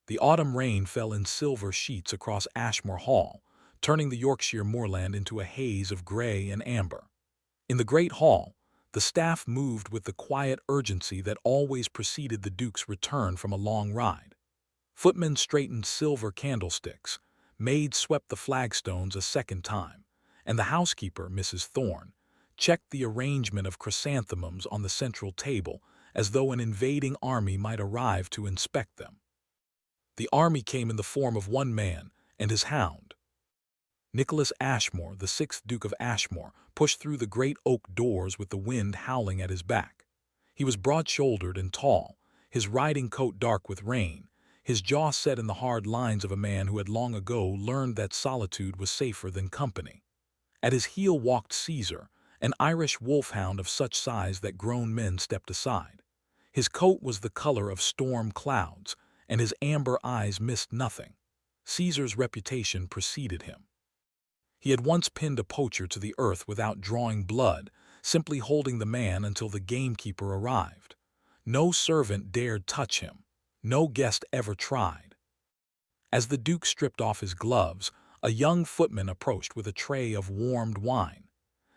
The autumn rain fell in silver sheets across Ashmore Hall, turning the Yorkshire moorland into a haze of grey and amber. In the great hall, the staff moved with the quiet urgency that always preceded the Duke's return from a long ride. Footmen straightened silver candlesticks, maids swept the flagstones a second time, and the housekeeper, Mrs. Thorne, checked the arrangement of chrysanthemums on the central table as though an invading army might arrive to inspect them. The army came in the form of one man and his hound. Nicholas Ashmore, the sixth Duke of Ashmore, pushed through the great oak doors with the wind howling at his back. He was broad-shouldered and tall, his riding coat dark with rain, his jaw set in the hard lines of a man who had long ago learned that solitude was safer than company. At his heel walked Caesar, an Irish wolfhound of such size that grown men stepped aside. His coat was the color of storm clouds, and his amber eyes missed nothing. Caesar's reputation preceded him. He had once pinned a poacher to the earth without drawing blood, simply holding the man until the gamekeeper arrived. No servant dared touch him. No guest ever tried. As the Duke stripped off his gloves, a young footman approached with a tray of warmed wine.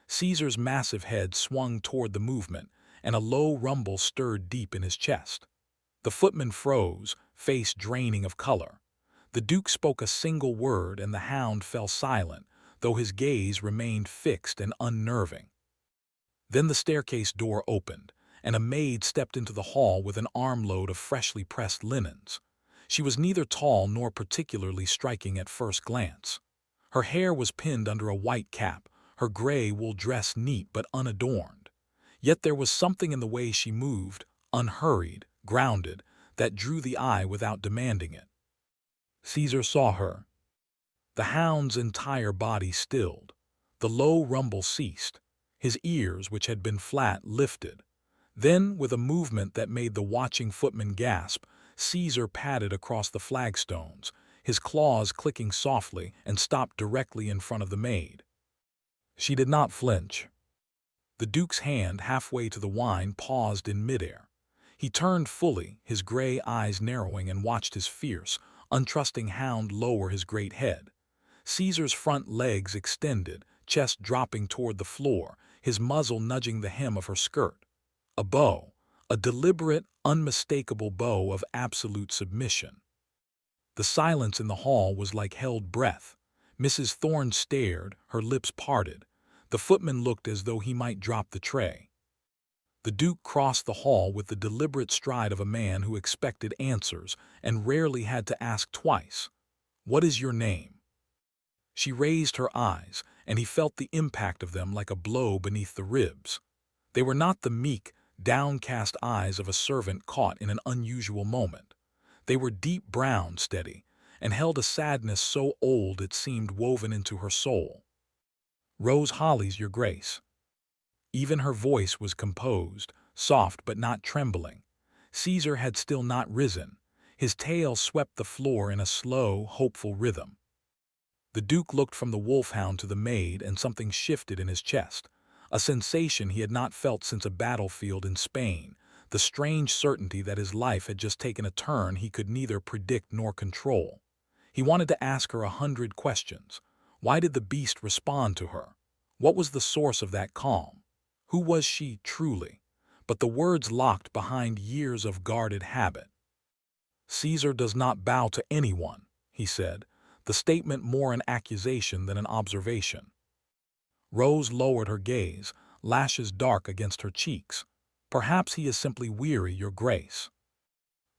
Caesar's massive head swung toward the movement, and a low rumble stirred deep in his chest. The footman froze, face draining of color. The Duke spoke a single word and the hound fell silent, though his gaze remained fixed and unnerving. Then the staircase door opened, and a maid stepped into the hall with an armload of freshly pressed linens. She was neither tall nor particularly striking at first glance. Her hair was pinned under a white cap, her gray wool dress neat but unadorned. Yet there was something in the way she moved, unhurried, grounded, that drew the eye without demanding it. Caesar saw her. The hound's entire body stilled. The low rumble ceased. His ears, which had been flat, lifted. Then, with a movement that made the watching footman gasp, Caesar padded across the flagstones, his claws clicking softly, and stopped directly in front of the maid. She did not flinch. The Duke's hand, halfway to the wine, paused in midair. He turned fully, his gray eyes narrowing, and watched his fierce, untrusting hound lower his great head. Caesar's front legs extended, chest dropping toward the floor, his muzzle nudging the hem of her skirt. A bow, a deliberate, unmistakable bow of absolute submission. The silence in the hall was like held breath. Mrs. Thorne stared, her lips parted. The footman looked as though he might drop the tray. The Duke crossed the hall with the deliberate stride of a man who expected answers and rarely had to ask twice. "What is your name?" She raised her eyes, and he felt the impact of them like a blow beneath the ribs. They were not the meek, downcast eyes of a servant caught in an unusual moment. They were deep brown, steady, and held a sadness so old it seemed woven into her soul. "Rose Hollis, your grace." Even her voice was composed, soft but not trembling. Caesar had still not risen. His tail swept the floor in a slow, hopeful rhythm. The Duke looked from the wolfhound to the maid, and something shifted in his chest. A sensation he had not felt since a battlefield in Spain, the strange certainty that his life had just taken a turn he could neither predict nor control. He wanted to ask her 100 questions. Why did the beast respond to her? What was the source of that calm? Who was she, truly? But the words locked behind years of guarded habit. "Caesar does not bow to anyone," he said, the statement more an accusation than an observation. Rose lowered her gaze, lashes dark against her cheeks. "Perhaps he is simply weary, your grace."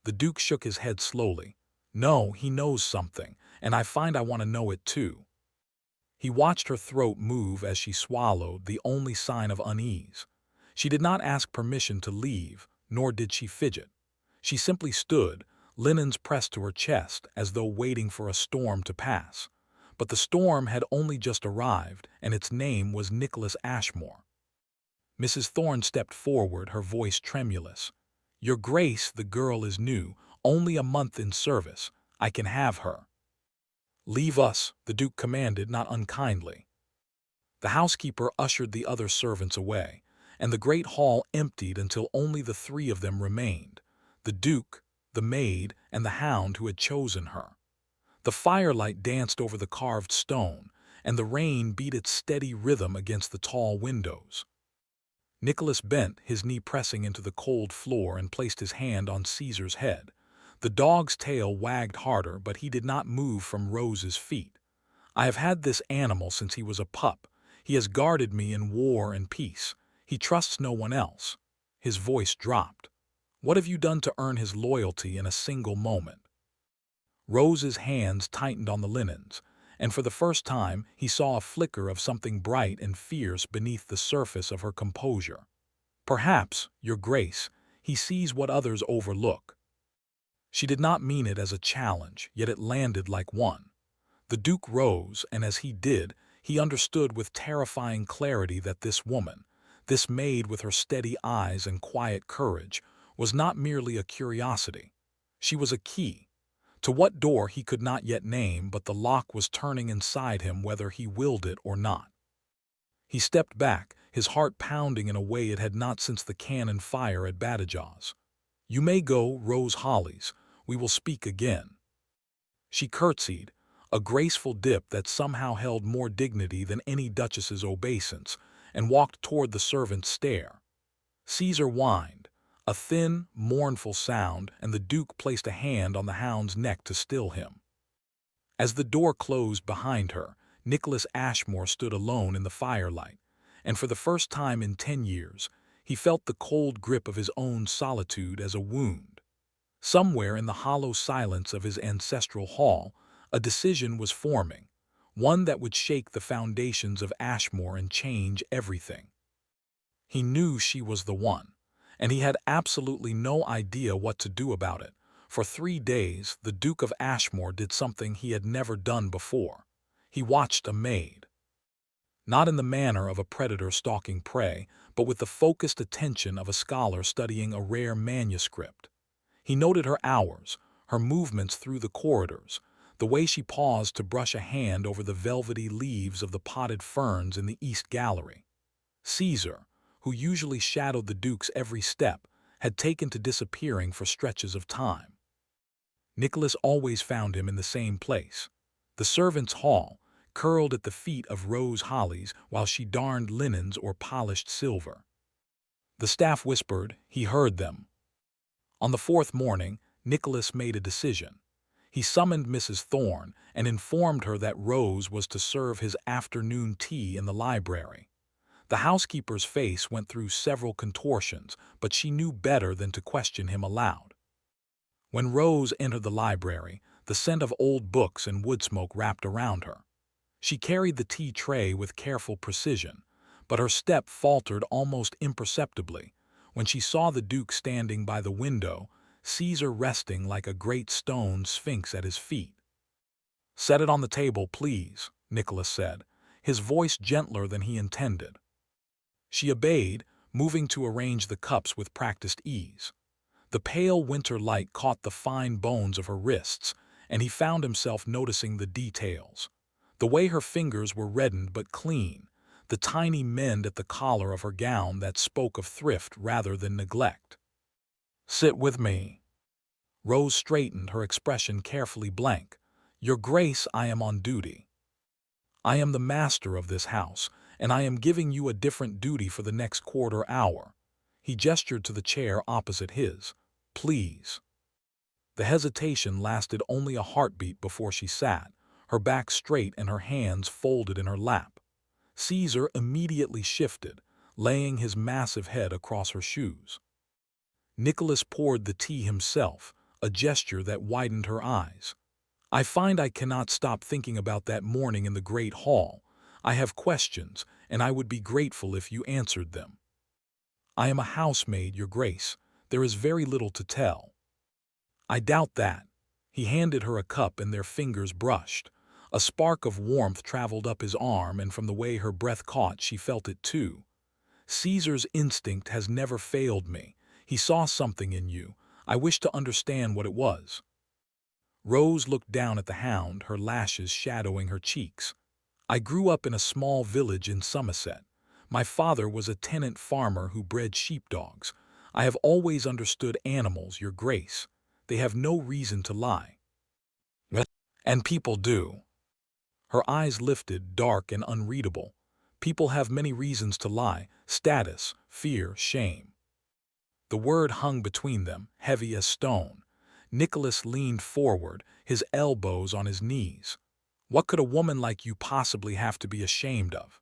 The Duke shook his head slowly. "No, he knows something, and I find I want to know it too." He watched her throat move as she swallowed, the only sign of unease. She did not ask permission to leave, nor did she fidget. She simply stood, linens pressed to her chest, as though waiting for a storm to pass. But the storm had only just arrived, and its name was Nicholas Ashmore. Mrs. Thorne stepped forward, her voice tremulous. "Your Grace, the girl is new, only a month in service. I can have her." "Leave us," the Duke commanded, not unkindly. The housekeeper ushered the other servants away, and the great hall emptied until only the three of them remained: the Duke, the maid, and the hound who had chosen her. The firelight danced over the carved stone, and the rain beat its steady rhythm against the tall windows. Nicholas bent, his knee pressing into the cold floor, and placed his hand on Caesar's head. The dog's tail wagged harder, but he did not move from Rose's feet. "I have had this animal since he was a pup. He has guarded me in war and peace. He trusts no one else." His voice dropped. "What have you done to earn his loyalty in a single moment?" Rose's hands tightened on the linens, and for the first time he saw a flicker of something bright and fierce beneath the surface of her composure. "Perhaps, Your Grace, he sees what others overlook." She did not mean it as a challenge, yet it landed like one. The Duke rose, and as he did, he understood with terrifying clarity that this woman, this maid with her steady eyes and quiet courage, was not merely a curiosity. She was a key. To what door he could not yet name, but the lock was turning inside him whether he willed it or not. He stepped back, his heart pounding in a way it had not since the cannon fire at Badajoz. "You may go, Rose Hollis. We will speak again." She curtsied, a graceful dip that somehow held more dignity than any duchess's obeisance, and walked toward the servant's stair. Caesar whined, a thin, mournful sound, and the Duke placed a hand on the hound's neck to still him. As the door closed behind her, Nicholas Ashmore stood alone in the firelight, and for the first time in 10 years, he felt the cold grip of his own solitude as a wound. Somewhere in the hollow silence of his ancestral hall, a decision was forming, one that would shake the foundations of Ashmore and change everything. He knew she was the one, and he had absolutely no idea what to do about it. For 3 days, the Duke of Ashmore did something he had never done before. He watched a maid. Not in the manner of a predator stalking prey, but with the focused attention of a scholar studying a rare manuscript. He noted her hours, her movements through the corridors, the way she paused to brush a hand over the velvety leaves of the potted ferns in the East Gallery. Caesar, who usually shadowed the Duke's every step, had taken to disappearing for stretches of time. Nicholas always found him in the same place, the servants' hall, curled at the feet of Rose Hollis while she darned linens or polished silver. The staff whispered, he heard them. On the 4th morning, Nicholas made a decision. He summoned Mrs. Thorne and informed her that Rose was to serve his afternoon tea in the library. The housekeeper's face went through several contortions, but she knew better than to question him aloud. When Rose entered the library, the scent of old books and wood smoke wrapped around her. She carried the tea tray with careful precision, but her step faltered almost imperceptibly when she saw the Duke standing by the window, Caesar resting like a great stone sphinx at his feet. "Set it on the table, please," Nicholas said, his voice gentler than he intended. She obeyed, moving to arrange the cups with practiced ease. The pale winter light caught the fine bones of her wrists, and he found himself noticing the details. The way her fingers were reddened but clean, the tiny mend at the collar of her gown that spoke of thrift rather than neglect. "Sit with me." Rose straightened, her expression carefully blank. "Your Grace, I am on duty. I am the master of this house, and I am giving you a different duty for the next quarter hour." He gestured to the chair opposite his. "Please." The hesitation lasted only a heartbeat before she sat, her back straight and her hands folded in her lap. Caesar immediately shifted, laying his massive head across her shoes. Nicholas poured the tea himself, a gesture that widened her eyes. "I find I cannot stop thinking about that morning in the great hall. I have questions, and I would be grateful if you answered them." "I am a housemaid, Your Grace. There is very little to tell." "I doubt that." He handed her a cup and their fingers brushed. A spark of warmth traveled up his arm, and from the way her breath caught, she felt it too. "Caesar's instinct has never failed me. He saw something in you. I wish to understand what it was." Rose looked down at the hound, her lashes shadowing her cheeks. "I grew up in a small village in Somerset. My father was a tenant farmer who bred sheepdogs. I have always understood animals, Your Grace. They have no reason to lie. And people do. Her eyes lifted, dark and unreadable. People have many reasons to lie: status, fear, shame. The word hung between them, heavy as stone. Nicholas leaned forward, his elbows on his knees. What could a woman like you possibly have to be ashamed of?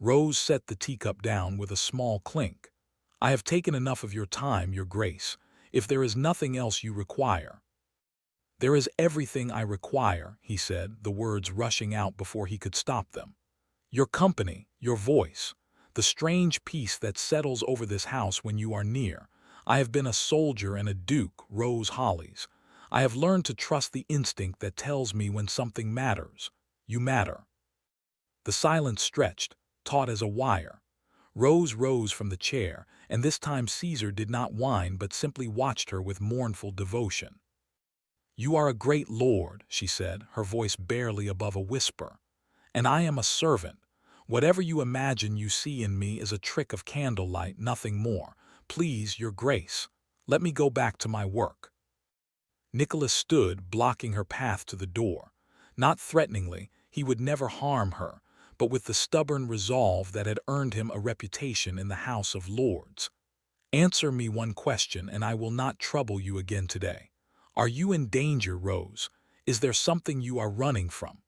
Rose set the teacup down with a small clink. I have taken enough of your time, Your Grace. If there is nothing else you require. There is everything I require, he said, the words rushing out before he could stop them. Your company, your voice, the strange peace that settles over this house when you are near. I have been a soldier and a duke, Rose Hollis. I have learned to trust the instinct that tells me when something matters. You matter. The silence stretched, taut as a wire. Rose rose from the chair, and this time Caesar did not whine but simply watched her with mournful devotion. You are a great lord, she said, her voice barely above a whisper. And I am a servant. Whatever you imagine you see in me is a trick of candlelight, nothing more. Please, Your Grace, let me go back to my work. Nicholas stood, blocking her path to the door. Not threateningly, he would never harm her, but with the stubborn resolve that had earned him a reputation in the House of Lords. Answer me one question, and I will not trouble you again today. Are you in danger, Rose? Is there something you are running from?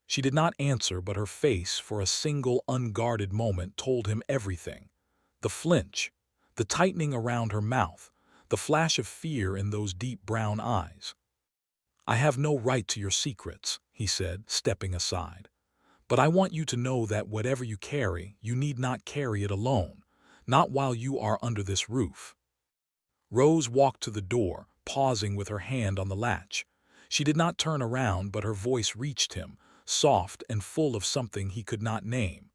She did not answer, but her face, for a single unguarded moment, told him everything. The flinch, the tightening around her mouth, the flash of fear in those deep brown eyes. I have no right to your secrets, he said, stepping aside. But I want you to know that whatever you carry, you need not carry it alone, not while you are under this roof. Rose walked to the door, pausing with her hand on the latch. She did not turn around, but her voice reached him, soft and full of something he could not name.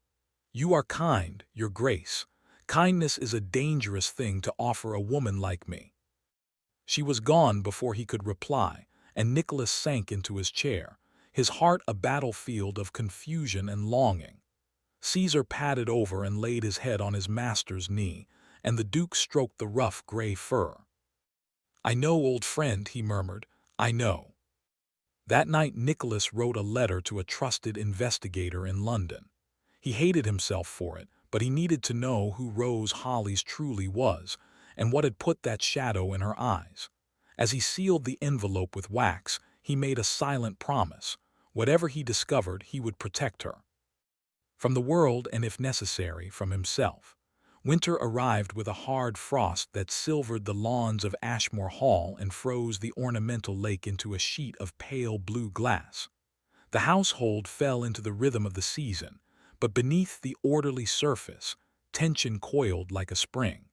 You are kind, Your Grace. Kindness is a dangerous thing to offer a woman like me. She was gone before he could reply, and Nicholas sank into his chair, his heart a battlefield of confusion and longing. Caesar padded over and laid his head on his master's knee, and the Duke stroked the rough gray fur. I know, old friend, he murmured, I know. That night Nicholas wrote a letter to a trusted investigator in London. He hated himself for it, but he needed to know who Rose Hollis truly was, and what had put that shadow in her eyes. As he sealed the envelope with wax, he made a silent promise. Whatever he discovered, he would protect her. From the world, and if necessary, from himself. Winter arrived with a hard frost that silvered the lawns of Ashmore Hall and froze the ornamental lake into a sheet of pale blue glass. The household fell into the rhythm of the season, but beneath the orderly surface, tension coiled like a spring.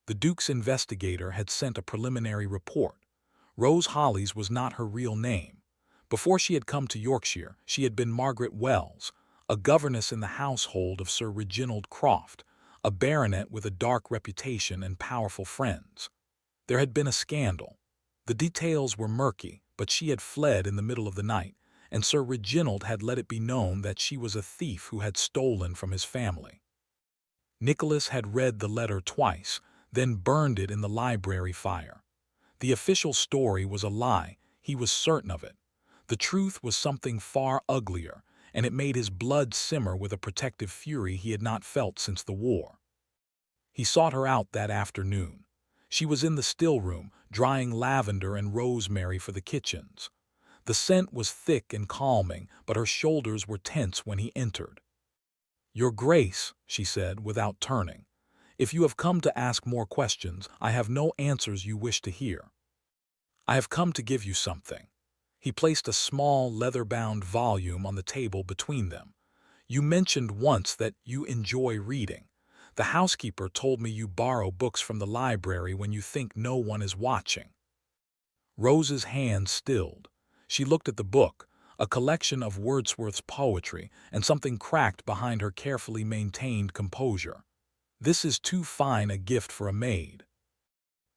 The Duke's investigator had sent a preliminary report. Rose Hollis was not her real name. Before she had come to Yorkshire, she had been Margaret Wells, a governess in the household of Sir Reginald Croft, a baronet with a dark reputation and powerful friends. There had been a scandal. The details were murky, but she had fled in the middle of the night, and Sir Reginald had let it be known that she was a thief who had stolen from his family. Nicholas had read the letter twice, then burned it in the library fire. The official story was a lie, he was certain of it. The truth was something far uglier, and it made his blood simmer with a protective fury he had not felt since the war. He sought her out that afternoon. She was in the still room, drying lavender and rosemary for the kitchens. The scent was thick and calming, but her shoulders were tense when he entered. Your Grace, she said, without turning, if you have come to ask more questions, I have no answers you wish to hear. I have come to give you something. He placed a small, leather-bound volume on the table between them. You mentioned once that you enjoy reading. The housekeeper told me you borrow books from the library when you think no one is watching. Rose's hand stilled. She looked at the book, a collection of Wordsworth's poetry, and something cracked behind her carefully maintained composure. This is too fine a gift for a maid.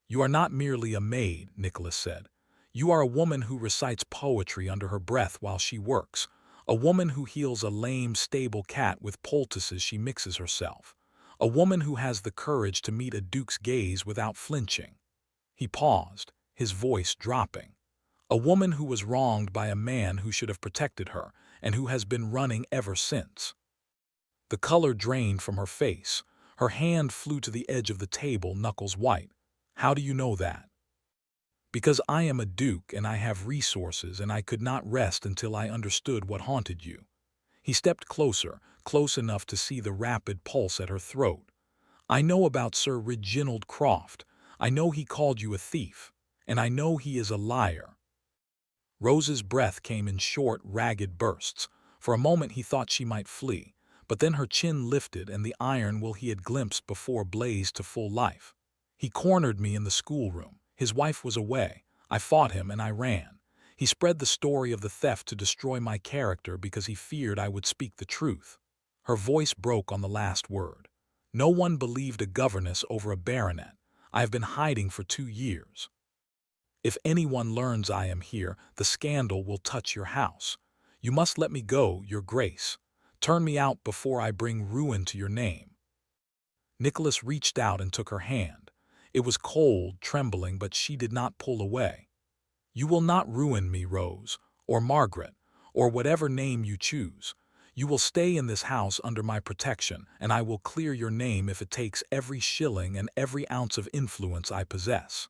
You are not merely a maid, Nicholas said. You are a woman who recites poetry under her breath while she works, a woman who heals a lame stable cat with poultices she mixes herself, a woman who has the courage to meet a duke's gaze without flinching. He paused, his voice dropping. A woman who was wronged by a man who should have protected her, and who has been running ever since. The color drained from her face. Her hand flew to the edge of the table, knuckles white. How do you know that? Because I am a duke and I have resources, and I could not rest until I understood what haunted you. He stepped closer, close enough to see the rapid pulse at her throat. I know about Sir Reginald Croft. I know he called you a thief, and I know he is a liar. Rose's breath came in short, ragged bursts. For a moment he thought she might flee, but then her chin lifted and the iron will he had glimpsed before blazed to full life. He cornered me in the schoolroom. His wife was away. I fought him and I ran. He spread the story of the theft to destroy my character because he feared I would speak the truth. Her voice broke on the last word. No one believed a governess over a baronet. I have been hiding for 2 years. If anyone learns I am here, the scandal will touch your house. You must let me go, your grace. Turn me out before I bring ruin to your name. Nicholas reached out and took her hand. It was cold, trembling, but she did not pull away. You will not ruin me, Rose, or Margaret, or whatever name you choose. You will stay in this house under my protection, and I will clear your name if it takes every shilling and every ounce of influence I possess.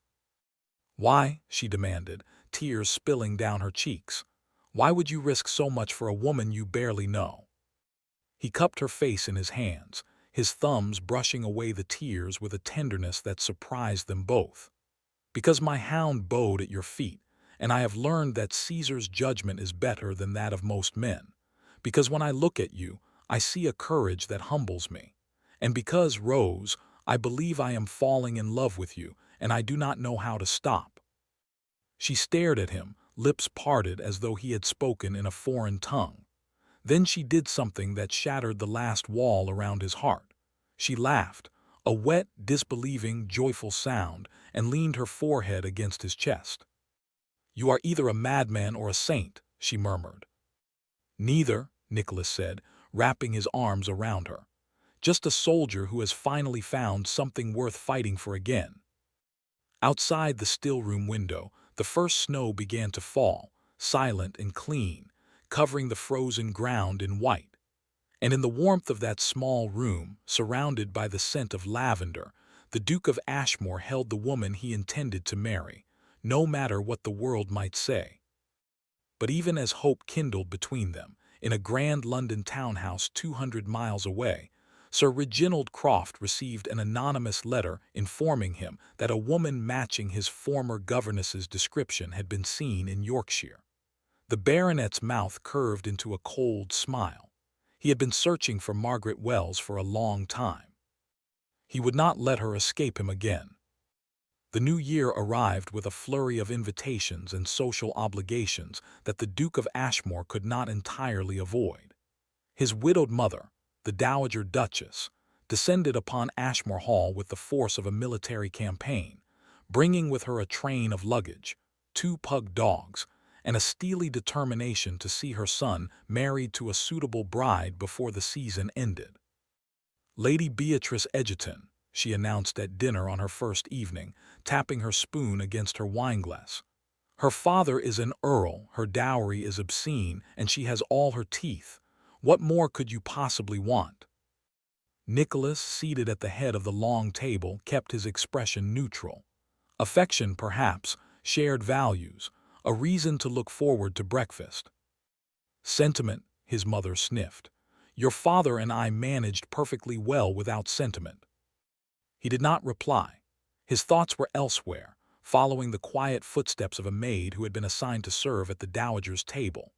Why? She demanded, tears spilling down her cheeks. Why would you risk so much for a woman you barely know? He cupped her face in his hands, his thumbs brushing away the tears with a tenderness that surprised them both. Because my hound bowed at your feet, and I have learned that Caesar's judgment is better than that of most men. Because when I look at you, I see a courage that humbles me. And because, Rose, I believe I am falling in love with you, and I do not know how to stop. She stared at him, lips parted as though he had spoken in a foreign tongue. Then she did something that shattered the last wall around his heart. She laughed, a wet, disbelieving, joyful sound, and leaned her forehead against his chest. You are either a madman or a saint, she murmured. Neither, Nicholas said, wrapping his arms around her. Just a soldier who has finally found something worth fighting for again. Outside the still-room window, the first snow began to fall, silent and clean, covering the frozen ground in white. And in the warmth of that small room, surrounded by the scent of lavender, the Duke of Ashmore held the woman he intended to marry, no matter what the world might say. But even as hope kindled between them, in a grand London townhouse 200 miles away, Sir Reginald Croft received an anonymous letter informing him that a woman matching his former governess's description had been seen in Yorkshire. The baronet's mouth curved into a cold smile. He had been searching for Margaret Wells for a long time. He would not let her escape him again. The new year arrived with a flurry of invitations and social obligations that the Duke of Ashmore could not entirely avoid. His widowed mother, the Dowager Duchess, descended upon Ashmore Hall with the force of a military campaign, bringing with her a train of luggage, 2 pug dogs, and a steely determination to see her son married to a suitable bride before the season ended. Lady Beatrice Egerton, she announced at dinner on her first evening, tapping her spoon against her wineglass. Her father is an earl, her dowry is obscene, and she has all her teeth. What more could you possibly want? Nicholas, seated at the head of the long table, kept his expression neutral. Affection, perhaps, shared values, a reason to look forward to breakfast. Sentiment, his mother sniffed. Your father and I managed perfectly well without sentiment. He did not reply. His thoughts were elsewhere, following the quiet footsteps of a maid who had been assigned to serve at the dowager's table.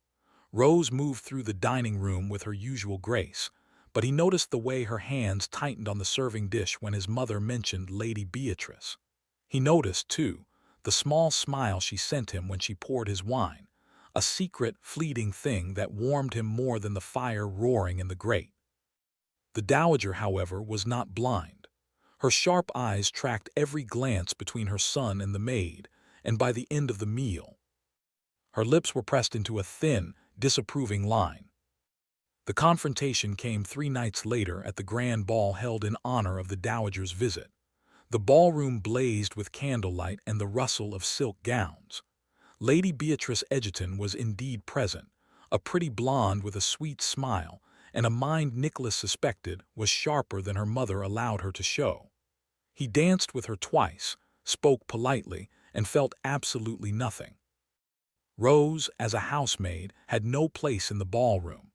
Rose moved through the dining room with her usual grace, but he noticed the way her hands tightened on the serving dish when his mother mentioned Lady Beatrice. He noticed, too, the small smile she sent him when she poured his wine, a secret, fleeting thing that warmed him more than the fire roaring in the grate. The dowager, however, was not blind. Her sharp eyes tracked every glance between her son and the maid, and by the end of the meal, her lips were pressed into a thin, disapproving line. The confrontation came 3 nights later at the grand ball held in honor of the dowager's visit. The ballroom blazed with candlelight and the rustle of silk gowns. Lady Beatrice Egerton was indeed present, a pretty blonde with a sweet smile, and a mind Nicholas suspected was sharper than her mother allowed her to show. He danced with her twice, spoke politely, and felt absolutely nothing. Rose, as a housemaid, had no place in the ballroom,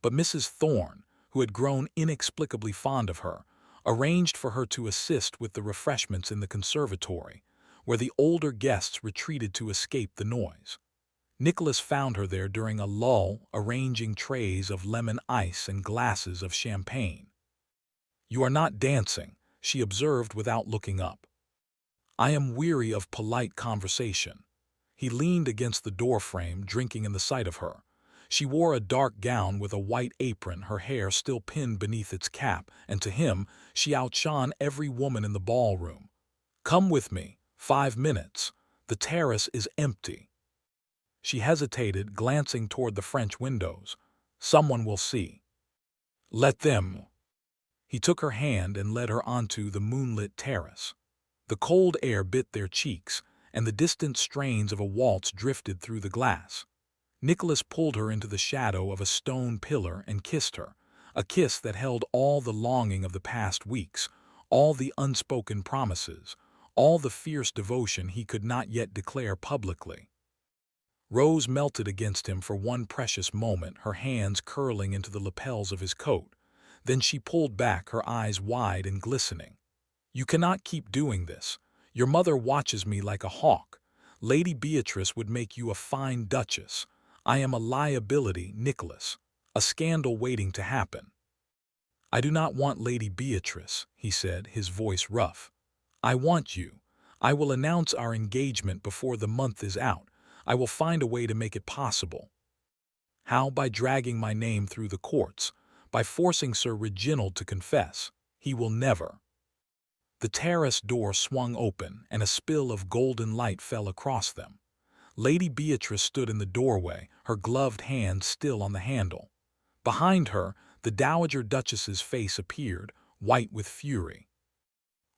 but Mrs. Thorne, who had grown inexplicably fond of her, arranged for her to assist with the refreshments in the conservatory, where the older guests retreated to escape the noise. Nicholas found her there during a lull, arranging trays of lemon ice and glasses of champagne. "You are not dancing," she observed without looking up. "I am weary of polite conversation." He leaned against the doorframe, drinking in the sight of her. She wore a dark gown with a white apron, her hair still pinned beneath its cap, and to him she outshone every woman in the ballroom. "Come with me. 5 minutes. The terrace is empty." She hesitated, glancing toward the French windows. "Someone will see." "Let them." He took her hand and led her onto the moonlit terrace. The cold air bit their cheeks, and the distant strains of a waltz drifted through the glass. Nicholas pulled her into the shadow of a stone pillar and kissed her, a kiss that held all the longing of the past weeks, all the unspoken promises, all the fierce devotion he could not yet declare publicly. Rose melted against him for one precious moment, her hands curling into the lapels of his coat. Then she pulled back, her eyes wide and glistening. "You cannot keep doing this. Your mother watches me like a hawk. Lady Beatrice would make you a fine duchess. I am a liability, Nicholas, a scandal waiting to happen." "I do not want Lady Beatrice," he said, his voice rough. "I want you. I will announce our engagement before the month is out. I will find a way to make it possible." "How? By dragging my name through the courts, by forcing Sir Reginald to confess. He will never." The terrace door swung open, and a spill of golden light fell across them. Lady Beatrice stood in the doorway, her gloved hand still on the handle. Behind her, the Dowager Duchess's face appeared, white with fury.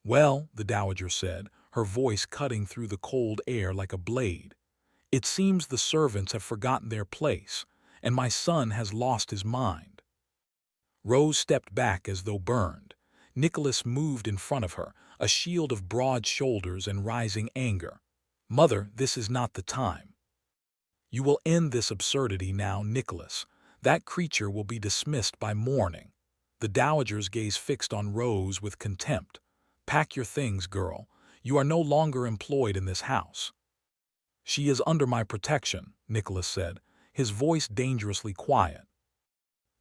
"Well," the Dowager said, her voice cutting through the cold air like a blade, "it seems the servants have forgotten their place, and my son has lost his mind." Rose stepped back as though burned. Nicholas moved in front of her, a shield of broad shoulders and rising anger. "Mother, this is not the time. You will end this absurdity now, Nicholas. That creature will be dismissed by morning." The Dowager's gaze fixed on Rose with contempt. "Pack your things, girl. You are no longer employed in this house." "She is under my protection," Nicholas said, his voice dangerously quiet.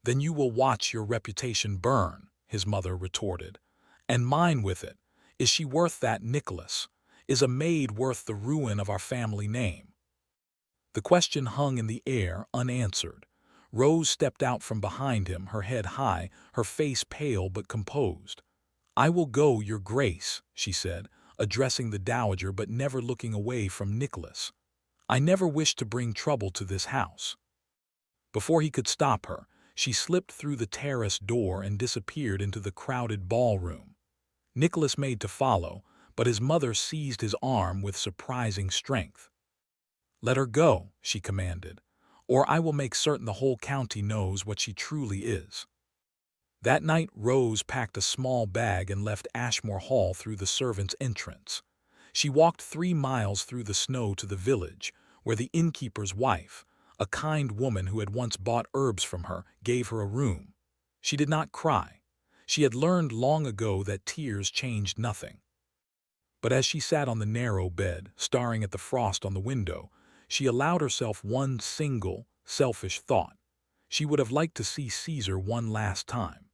"Then you will watch your reputation burn," his mother retorted. "And mine with it. Is she worth that, Nicholas? Is a maid worth the ruin of our family name?" The question hung in the air, unanswered. Rose stepped out from behind him, her head high, her face pale but composed. "I will go, your grace," she said, addressing the Dowager but never looking away from Nicholas. "I never wished to bring trouble to this house." Before he could stop her, she slipped through the terrace door and disappeared into the crowded ballroom. Nicholas made to follow, but his mother seized his arm with surprising strength. "Let her go," she commanded, "or I will make certain the whole county knows what she truly is." That night Rose packed a small bag and left Ashmore Hall through the servants' entrance. She walked 3 miles through the snow to the village, where the innkeeper's wife, a kind woman who had once bought herbs from her, gave her a room. She did not cry. She had learned long ago that tears changed nothing. But as she sat on the narrow bed, staring at the frost on the window, she allowed herself one single, selfish thought. She would have liked to see Caesar one last time.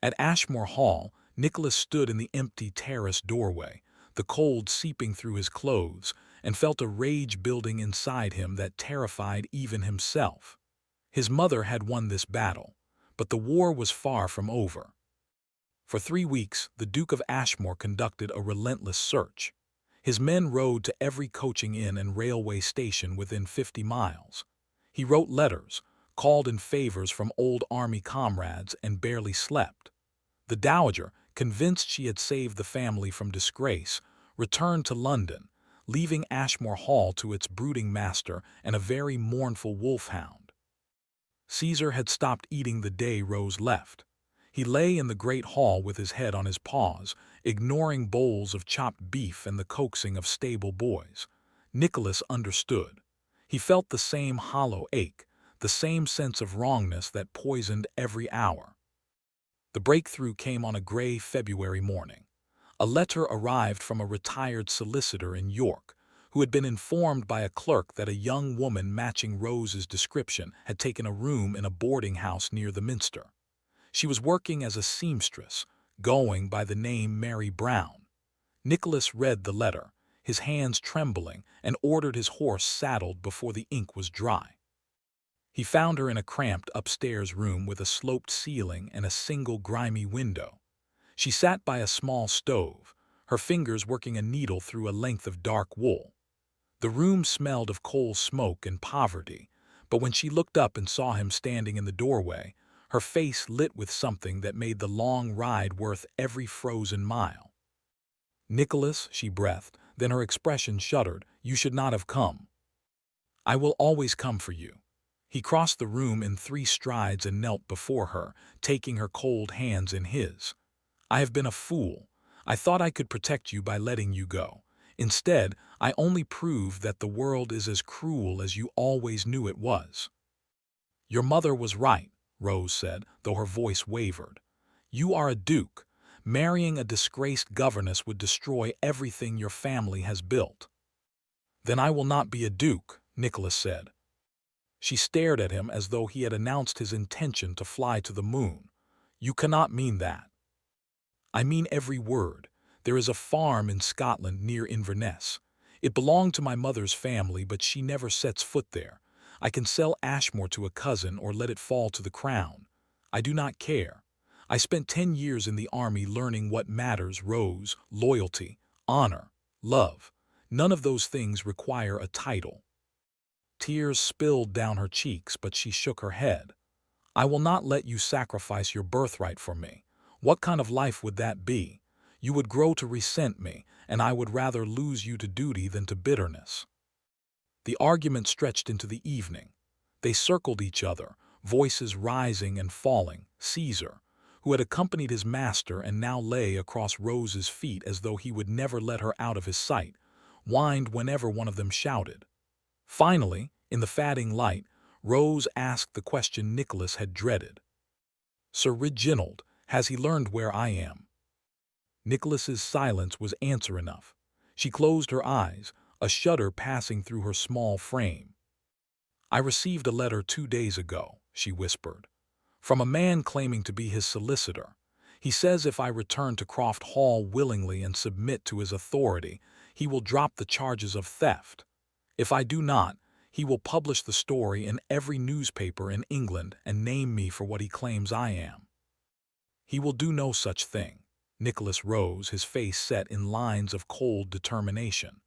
At Ashmore Hall, Nicholas stood in the empty terrace doorway, the cold seeping through his clothes, and felt a rage building inside him that terrified even himself. His mother had won this battle, but the war was far from over. For 3 weeks, the Duke of Ashmore conducted a relentless search. His men rode to every coaching inn and railway station within 50 miles. He wrote letters, called in favors from old army comrades, and barely slept. The Dowager, convinced she had saved the family from disgrace, returned to London, leaving Ashmore Hall to its brooding master and a very mournful wolfhound. Caesar had stopped eating the day Rose left. He lay in the great hall with his head on his paws, ignoring bowls of chopped beef and the coaxing of stable boys. Nicholas understood. He felt the same hollow ache, the same sense of wrongness that poisoned every hour. The breakthrough came on a gray February morning. A letter arrived from a retired solicitor in York, who had been informed by a clerk that a young woman matching Rose's description had taken a room in a boarding house near the Minster. She was working as a seamstress, going by the name Mary Brown. Nicholas read the letter, his hands trembling, and ordered his horse saddled before the ink was dry. He found her in a cramped upstairs room with a sloped ceiling and a single grimy window. She sat by a small stove, her fingers working a needle through a length of dark wool. The room smelled of coal smoke and poverty, but when she looked up and saw him standing in the doorway, her face lit with something that made the long ride worth every frozen mile. "Nicholas," she breathed, then her expression shuddered. "You should not have come." "I will always come for you." He crossed the room in 3 strides and knelt before her, taking her cold hands in his. "I have been a fool. I thought I could protect you by letting you go. Instead, I only proved that the world is as cruel as you always knew it was." "Your mother was right," Rose said, though her voice wavered. "You are a duke. Marrying a disgraced governess would destroy everything your family has built." "Then I will not be a duke," Nicholas said. She stared at him as though he had announced his intention to fly to the moon. "You cannot mean that." "I mean every word. There is a farm in Scotland near Inverness. It belonged to my mother's family, but she never sets foot there. I can sell Ashmore to a cousin or let it fall to the crown. I do not care. I spent 10 years in the army learning what matters: Rose, loyalty, honor, love. None of those things require a title." Tears spilled down her cheeks, but she shook her head. "I will not let you sacrifice your birthright for me. What kind of life would that be? You would grow to resent me, and I would rather lose you to duty than to bitterness." The argument stretched into the evening. They circled each other, voices rising and falling. Caesar, who had accompanied his master and now lay across Rose's feet as though he would never let her out of his sight, whined whenever one of them shouted. Finally, in the fading light, Rose asked the question Nicholas had dreaded. "Sir Reginald, has he learned where I am?" Nicholas's silence was answer enough. She closed her eyes, a shudder passing through her small frame. "I received a letter 2 days ago," she whispered, "from a man claiming to be his solicitor. He says if I return to Croft Hall willingly and submit to his authority, he will drop the charges of theft. If I do not, he will publish the story in every newspaper in England and name me for what he claims I am." "He will do no such thing." Nicholas rose, his face set in lines of cold determination.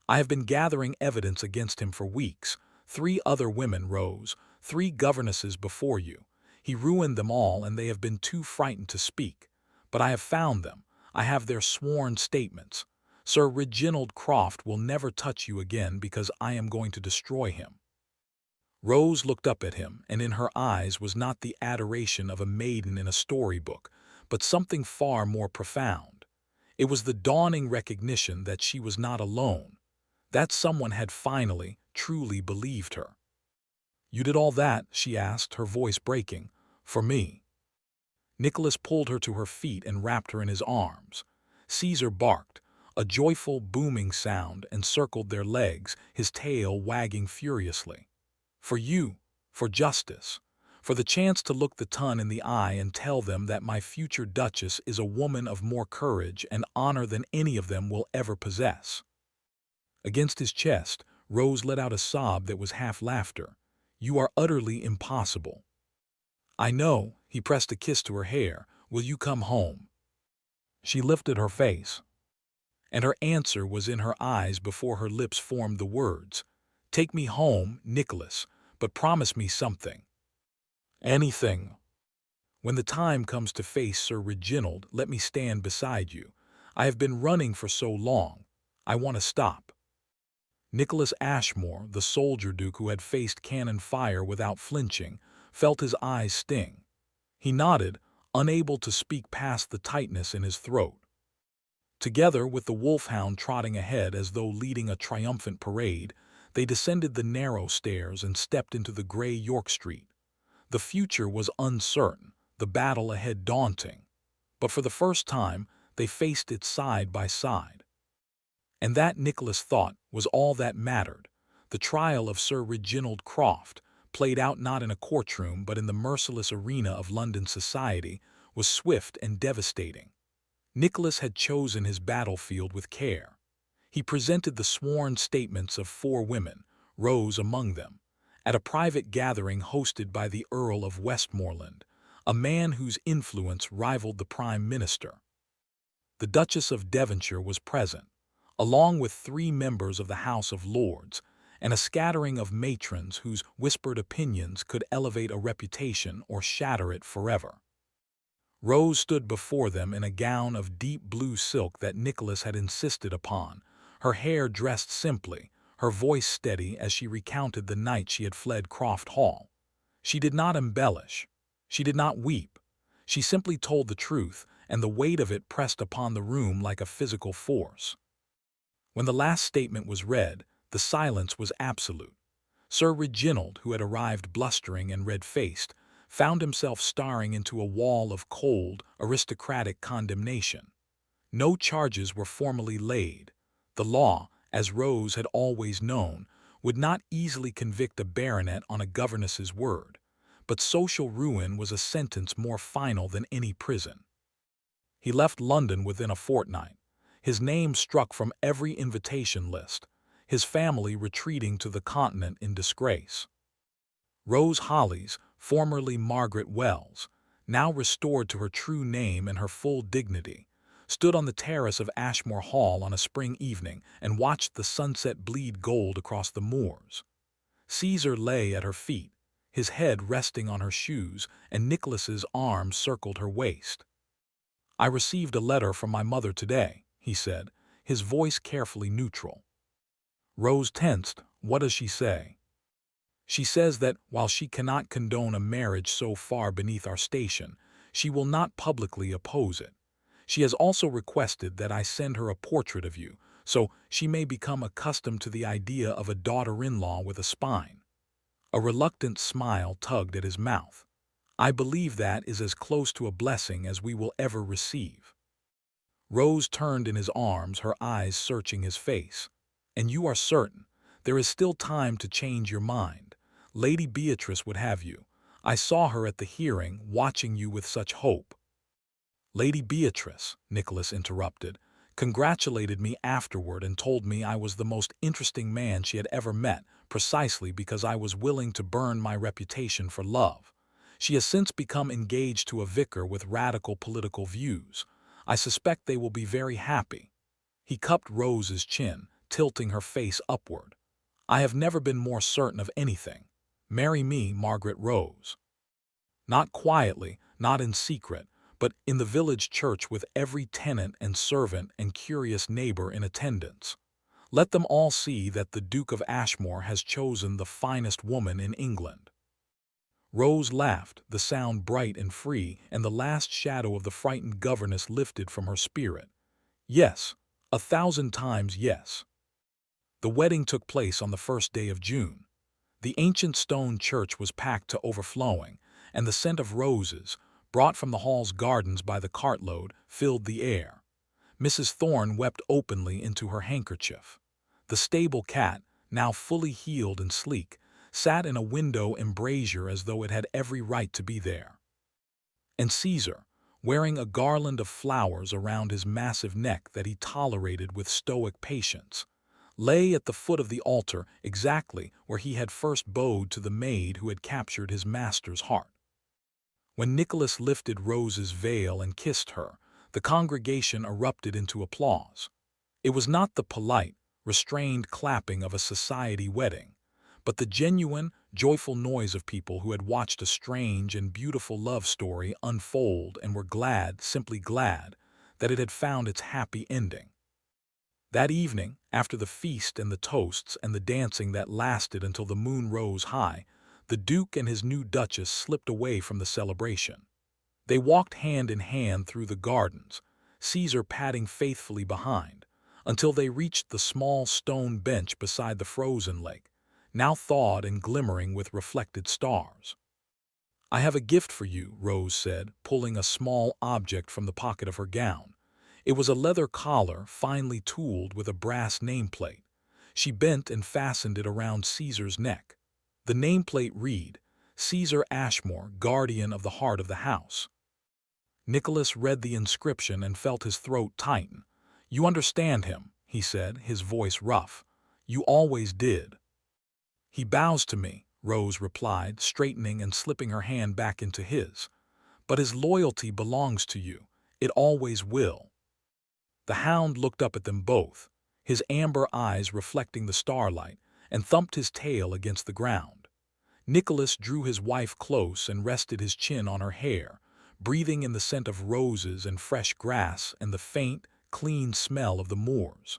"I have been gathering evidence against him for weeks. 3 other women, Rose, 3 governesses before you. He ruined them all, and they have been too frightened to speak. But I have found them. I have their sworn statements. Sir Reginald Croft will never touch you again because I am going to destroy him." Rose looked up at him, and in her eyes was not the adoration of a maiden in a storybook, but something far more profound. It was the dawning recognition that she was not alone, that someone had finally, truly believed her. "You did all that," she asked, her voice breaking, "for me?" Nicholas pulled her to her feet and wrapped her in his arms. Caesar barked, a joyful, booming sound, and circled their legs, his tail wagging furiously. "For you, for justice, for the chance to look the ton in the eye and tell them that my future duchess is a woman of more courage and honor than any of them will ever possess." Against his chest, Rose let out a sob that was half laughter. "You are utterly impossible." "I know." He pressed a kiss to her hair. "Will you come home?" She lifted her face, and her answer was in her eyes before her lips formed the words. "Take me home, Nicholas, but promise me something." "Anything." When the time comes to face Sir Reginald, let me stand beside you. I have been running for so long. I want to stop." Nicholas Ashmore, the soldier duke who had faced cannon fire without flinching, felt his eyes sting. He nodded, unable to speak past the tightness in his throat. Together with the Wolfhound trotting ahead as though leading a triumphant parade, they descended the narrow stairs and stepped into the gray York Street. The future was uncertain, the battle ahead daunting. But for the first time, they faced it side by side. And that, Nicholas thought, was all that mattered. The trial of Sir Reginald Croft, played out not in a courtroom but in the merciless arena of London society, was swift and devastating. Nicholas had chosen his battlefield with care. He presented the sworn statements of 4 women, Rose among them, at a private gathering hosted by the Earl of Westmoreland, a man whose influence rivaled the Prime Minister. The Duchess of Devonshire was present, along with 3 members of the House of Lords, and a scattering of matrons whose whispered opinions could elevate a reputation or shatter it forever. Rose stood before them in a gown of deep blue silk that Nicholas had insisted upon, her hair dressed simply, her voice steady as she recounted the night she had fled Croft Hall. She did not embellish. She did not weep. She simply told the truth, and the weight of it pressed upon the room like a physical force. When the last statement was read, the silence was absolute. Sir Reginald, who had arrived blustering and red-faced, found himself staring into a wall of cold, aristocratic condemnation. No charges were formally laid. The law, as Rose had always known, would not easily convict a baronet on a governess's word, but social ruin was a sentence more final than any prison. He left London within a fortnight, his name struck from every invitation list, his family retreating to the continent in disgrace. Rose Hollis, formerly Margaret Wells, now restored to her true name and her full dignity, stood on the terrace of Ashmore Hall on a spring evening and watched the sunset bleed gold across the moors. Caesar lay at her feet, his head resting on her shoes, and Nicholas's arms circled her waist. "I received a letter from my mother today," he said, his voice carefully neutral. Rose tensed. "What does she say?" "She says that, while she cannot condone a marriage so far beneath our station, she will not publicly oppose it. She has also requested that I send her a portrait of you, so she may become accustomed to the idea of a daughter-in-law with a spine." A reluctant smile tugged at his mouth. "I believe that is as close to a blessing as we will ever receive." Rose turned in his arms, her eyes searching his face. "And you are certain? There is still time to change your mind. Lady Beatrice would have you. I saw her at the hearing, watching you with such hope." "Lady Beatrice," Nicholas interrupted, "congratulated me afterward and told me I was the most interesting man she had ever met, precisely because I was willing to burn my reputation for love. She has since become engaged to a vicar with radical political views. I suspect they will be very happy." He cupped Rose's chin, tilting her face upward. "I have never been more certain of anything. Marry me, Margaret Rose." Not quietly, not in secret, but in the village church with every tenant and servant and curious neighbor in attendance. Let them all see that the Duke of Ashmore has chosen the finest woman in England. Rose laughed, the sound bright and free, and the last shadow of the frightened governess lifted from her spirit. "Yes, 1,000 times yes." The wedding took place on the first day of June. The ancient stone church was packed to overflowing, and the scent of roses, brought from the hall's gardens by the cartload, filled the air. Mrs. Thorne wept openly into her handkerchief. The stable cat, now fully healed and sleek, sat in a window embrasure as though it had every right to be there. And Caesar, wearing a garland of flowers around his massive neck that he tolerated with stoic patience, lay at the foot of the altar exactly where he had first bowed to the maid who had captured his master's heart. When Nicholas lifted Rose's veil and kissed her, the congregation erupted into applause. It was not the polite, restrained clapping of a society wedding, but the genuine, joyful noise of people who had watched a strange and beautiful love story unfold and were glad, simply glad, that it had found its happy ending. That evening, after the feast and the toasts and the dancing that lasted until the moon rose high, the Duke and his new Duchess slipped away from the celebration. They walked hand in hand through the gardens, Caesar padding faithfully behind, until they reached the small stone bench beside the frozen lake, now thawed and glimmering with reflected stars. "I have a gift for you," Rose said, pulling a small object from the pocket of her gown. It was a leather collar, finely tooled with a brass nameplate. She bent and fastened it around Caesar's neck. The nameplate read, "Caesar Ashmore, guardian of the heart of the house." Nicholas read the inscription and felt his throat tighten. "You understand him," he said, his voice rough. "You always did." "He bows to me," Rose replied, straightening and slipping her hand back into his. "But his loyalty belongs to you. It always will." The hound looked up at them both, his amber eyes reflecting the starlight, and thumped his tail against the ground. Nicholas drew his wife close and rested his chin on her hair, breathing in the scent of roses and fresh grass and the faint, clean smell of the moors.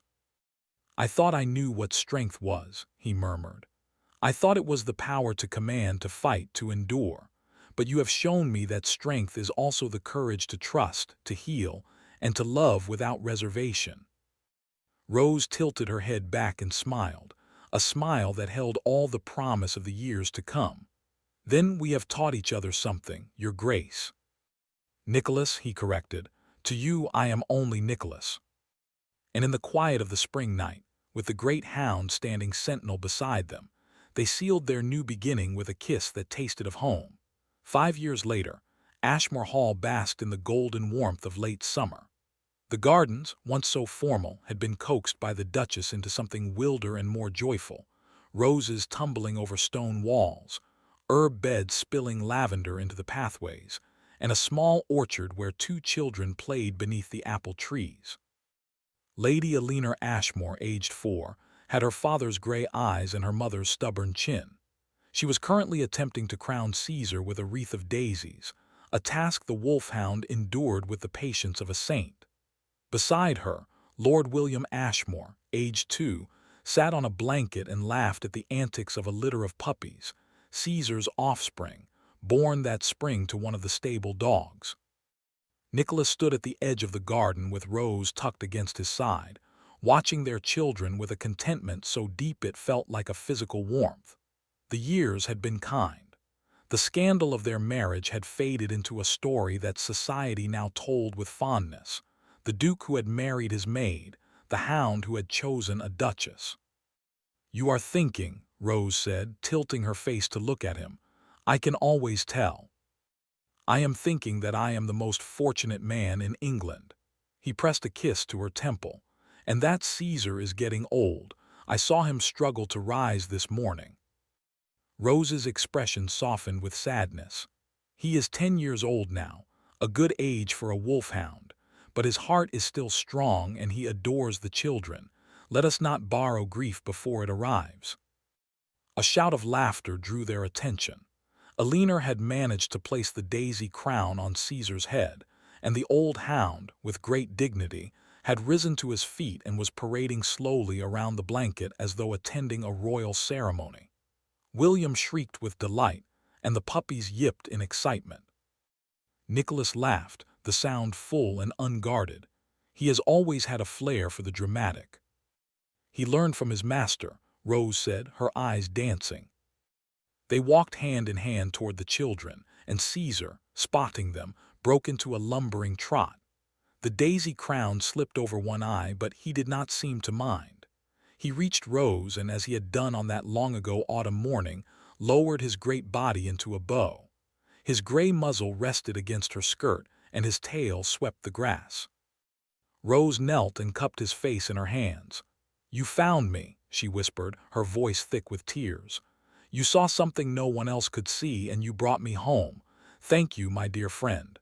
"I thought I knew what strength was," he murmured. "I thought it was the power to command, to fight, to endure. But you have shown me that strength is also the courage to trust, to heal, and to love without reservation." Rose tilted her head back and smiled, a smile that held all the promise of the years to come. "Then we have taught each other something, Your Grace." "Nicholas," he corrected. "To you I am only Nicholas." And in the quiet of the spring night, with the great hound standing sentinel beside them, they sealed their new beginning with a kiss that tasted of home. 5 years later, Ashmore Hall basked in the golden warmth of late summer. The gardens, once so formal, had been coaxed by the Duchess into something wilder and more joyful, roses tumbling over stone walls, herb beds spilling lavender into the pathways, and a small orchard where 2 children played beneath the apple trees. Lady Eleanor Ashmore, aged 4, had her father's gray eyes and her mother's stubborn chin. She was currently attempting to crown Caesar with a wreath of daisies, a task the Wolfhound endured with the patience of a saint. Beside her, Lord William Ashmore, aged 2, sat on a blanket and laughed at the antics of a litter of puppies, Caesar's offspring, born that spring to one of the stable dogs. Nicholas stood at the edge of the garden with Rose tucked against his side, watching their children with a contentment so deep it felt like a physical warmth. The years had been kind. The scandal of their marriage had faded into a story that society now told with fondness. The Duke who had married his maid, the hound who had chosen a duchess. "You are thinking," Rose said, tilting her face to look at him. "I can always tell." "I am thinking that I am the most fortunate man in England." He pressed a kiss to her temple. "And that Caesar is getting old. I saw him struggle to rise this morning." Rose's expression softened with sadness. "He is 10 years old now, a good age for a wolfhound, but his heart is still strong and he adores the children. Let us not borrow grief before it arrives." A shout of laughter drew their attention. Eleanor had managed to place the daisy crown on Caesar's head, and the old hound, with great dignity, had risen to his feet and was parading slowly around the blanket as though attending a royal ceremony. William shrieked with delight, and the puppies yipped in excitement. Nicholas laughed, the sound full and unguarded. He has always had a flair for the dramatic. "He learned from his master," Rose said, her eyes dancing. They walked hand in hand toward the children, and Caesar, spotting them, broke into a lumbering trot. The daisy crown slipped over one eye, but he did not seem to mind. He reached Rose and, as he had done on that long-ago autumn morning, lowered his great body into a bow. His gray muzzle rested against her skirt, and his tail swept the grass. Rose knelt and cupped his face in her hands. "You found me," she whispered, her voice thick with tears. "You saw something no one else could see, and you brought me home. Thank you, my dear friend."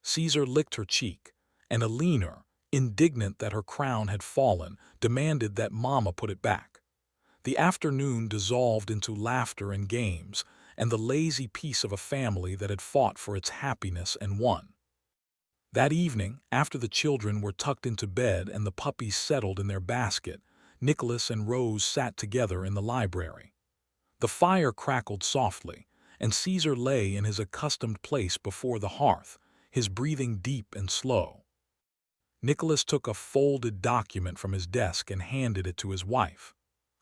Caesar licked her cheek, and Eleanor, indignant that her crown had fallen, demanded that Mama put it back. The afternoon dissolved into laughter and games, and the lazy peace of a family that had fought for its happiness and won. That evening, after the children were tucked into bed and the puppies settled in their basket, Nicholas and Rose sat together in the library. The fire crackled softly, and Caesar lay in his accustomed place before the hearth, his breathing deep and slow. Nicholas took a folded document from his desk and handed it to his wife.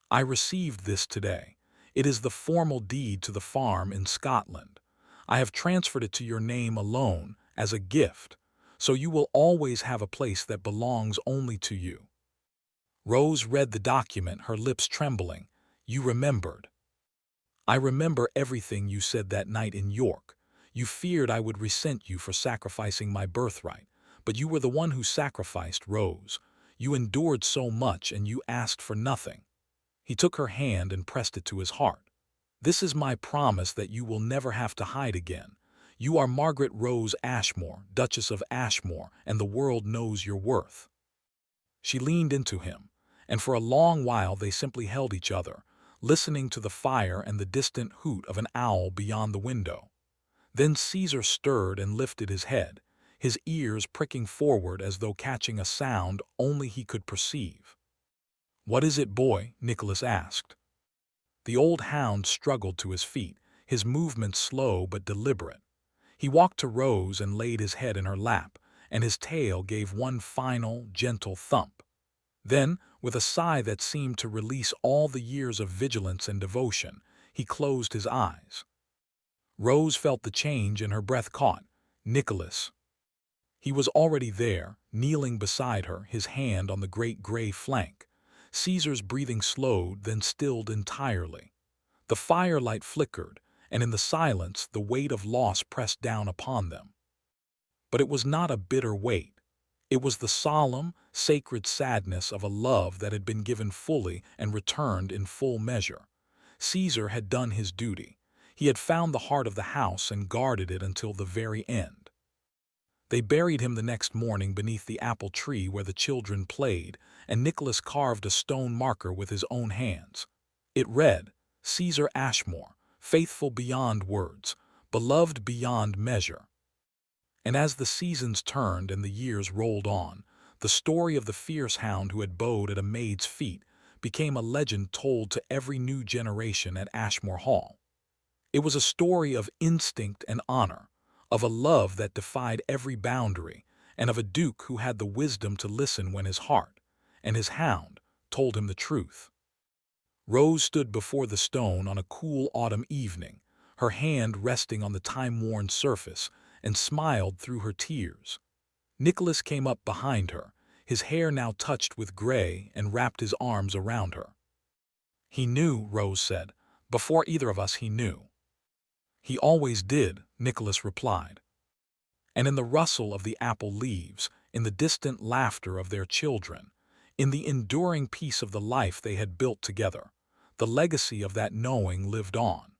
"I received this today. It is the formal deed to the farm in Scotland. I have transferred it to your name alone, as a gift, so you will always have a place that belongs only to you." Rose read the document, her lips trembling. "You remembered." "I remember everything you said that night in York. You feared I would resent you for sacrificing my birthright, but you were the one who sacrificed, Rose. You endured so much and you asked for nothing." He took her hand and pressed it to his heart. "This is my promise that you will never have to hide again. You are Margaret Rose Ashmore, Duchess of Ashmore, and the world knows your worth." She leaned into him, and for a long while they simply held each other, listening to the fire and the distant hoot of an owl beyond the window. Then Caesar stirred and lifted his head, his ears pricking forward as though catching a sound only he could perceive. "What is it, boy?" Nicholas asked. The old hound struggled to his feet, his movements slow but deliberate. He walked to Rose and laid his head in her lap, and his tail gave one final, gentle thump. Then, with a sigh that seemed to release all the years of vigilance and devotion, he closed his eyes. Rose felt the change and her breath caught. Nicholas. He was already there, kneeling beside her, his hand on the great gray flank. Caesar's breathing slowed, then stilled entirely. The firelight flickered, and in the silence the weight of loss pressed down upon them. But it was not a bitter weight. It was the solemn, sacred sadness of a love that had been given fully and returned in full measure. Caesar had done his duty. He had found the heart of the house and guarded it until the very end. They buried him the next morning beneath the apple tree where the children played, and Nicholas carved a stone marker with his own hands. It read, "Caesar Ashmore, faithful beyond words, beloved beyond measure." And as the seasons turned and the years rolled on, the story of the fierce hound who had bowed at a maid's feet became a legend told to every new generation at Ashmore Hall. It was a story of instinct and honor, of a love that defied every boundary, and of a duke who had the wisdom to listen when his heart, and his hound, told him the truth. Rose stood before the stone on a cool autumn evening, her hand resting on the time-worn surface, and smiled through her tears. Nicholas came up behind her, his hair now touched with gray, and wrapped his arms around her. "He knew," Rose said. "Before either of us he knew." "He always did," Nicholas replied. And in the rustle of the apple leaves, in the distant laughter of their children, in the enduring peace of the life they had built together, the legacy of that knowing lived on.